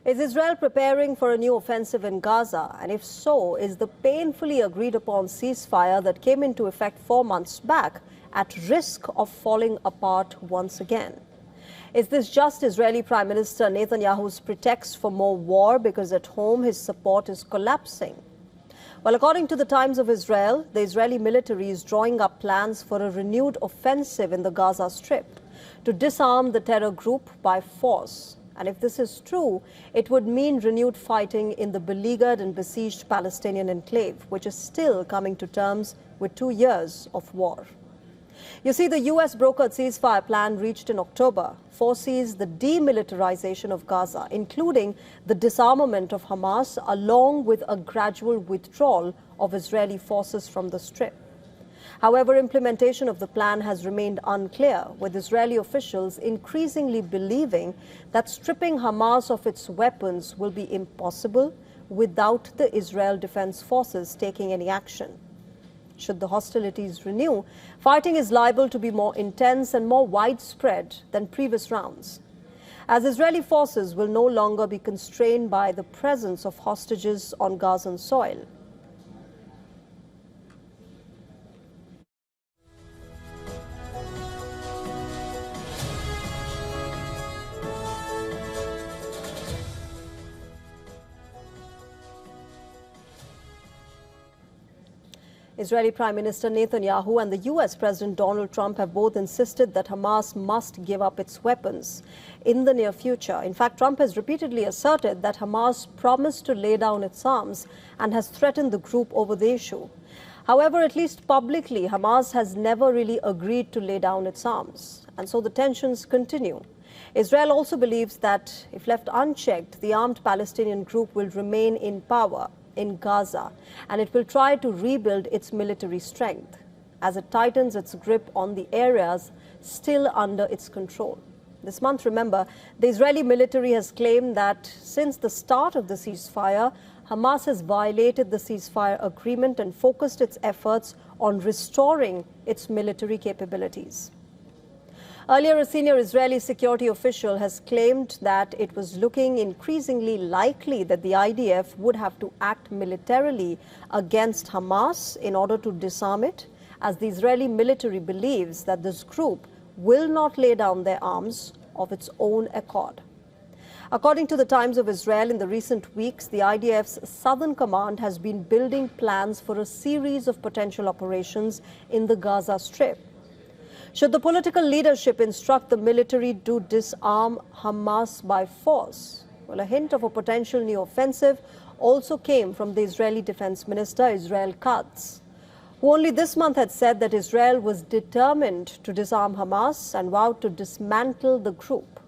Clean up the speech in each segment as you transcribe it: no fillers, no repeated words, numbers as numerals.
Is Israel preparing for a new offensive in Gaza? And if so, is the painfully agreed upon ceasefire that came into effect 4 months back at risk of falling apart once again? Is this just Israeli Prime Minister Netanyahu's pretext for more war because at home his support is collapsing? Well, according to the Times of Israel, the Israeli military is drawing up plans for a renewed offensive in the Gaza Strip to disarm the terror group by force. And if this is true, it would mean renewed fighting in the beleaguered and besieged Palestinian enclave, which is still coming to terms with 2 years of war. You see, the U.S. brokered ceasefire plan reached in October foresees the demilitarization of Gaza, including the disarmament of Hamas, along with a gradual withdrawal of Israeli forces from the Strip. However, implementation of the plan has remained unclear, with Israeli officials increasingly believing that stripping Hamas of its weapons will be impossible without the Israel Defense Forces taking any action. Should the hostilities renew, fighting is liable to be more intense and more widespread than previous rounds, as Israeli forces will no longer be constrained by the presence of hostages on Gazan soil. Israeli Prime Minister Netanyahu and the U.S. President Donald Trump have both insisted that Hamas must give up its weapons in the near future. In fact, Trump has repeatedly asserted that Hamas promised to lay down its arms and has threatened the group over the issue. However, at least publicly, Hamas has never really agreed to lay down its arms, and so the tensions continue. Israel also believes that if left unchecked, the armed Palestinian group will remain in power in Gaza, and it will try to rebuild its military strength as it tightens its grip on the areas still under its control. This month, remember, the Israeli military has claimed that since the start of the ceasefire, Hamas has violated the ceasefire agreement and focused its efforts on restoring its military capabilities. Earlier, a senior Israeli security official has claimed that it was looking increasingly likely that the IDF would have to act militarily against Hamas in order to disarm it, as the Israeli military believes that this group will not lay down their arms of its own accord. According to the Times of Israel, in the recent weeks, the IDF's Southern Command has been building plans for a series of potential operations in the Gaza Strip. Should the political leadership instruct the military to disarm Hamas by force? Well, a hint of a potential new offensive also came from the Israeli Defense Minister, Israel Katz, who only this month had said that Israel was determined to disarm Hamas and vowed to dismantle the group.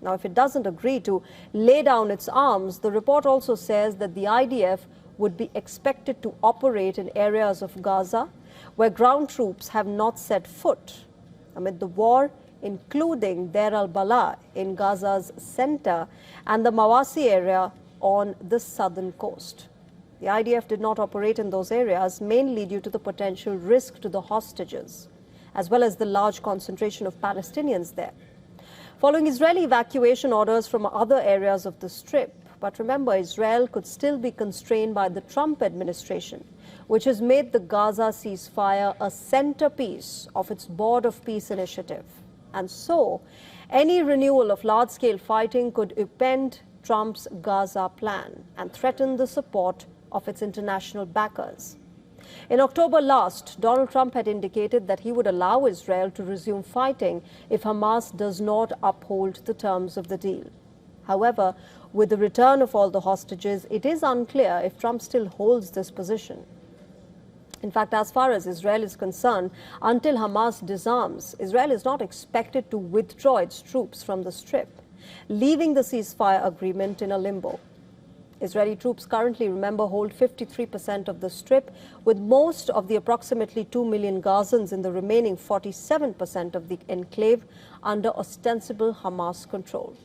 Now, if it doesn't agree to lay down its arms, the report also says that the IDF would be expected to operate in areas of Gaza where ground troops have not set foot amid the war, including Deir al-Balah in Gaza's center and the Mawasi area on the southern coast. The IDF did not operate in those areas, mainly due to the potential risk to the hostages, as well as the large concentration of Palestinians there. Following Israeli evacuation orders from other areas of the Strip, but remember, Israel could still be constrained by the Trump administration, which has made the Gaza ceasefire a centerpiece of its Board of Peace initiative. And so, any renewal of large-scale fighting could upend Trump's Gaza plan and threaten the support of its international backers. In October last, Donald Trump had indicated that he would allow Israel to resume fighting if Hamas does not uphold the terms of the deal. However, with the return of all the hostages, it is unclear if Trump still holds this position. In fact, as far as Israel is concerned, until Hamas disarms, Israel is not expected to withdraw its troops from the Strip, leaving the ceasefire agreement in a limbo. Israeli troops currently, remember, hold 53% of the Strip, with most of the approximately 2 million Gazans in the remaining 47% of the enclave under ostensible Hamas control.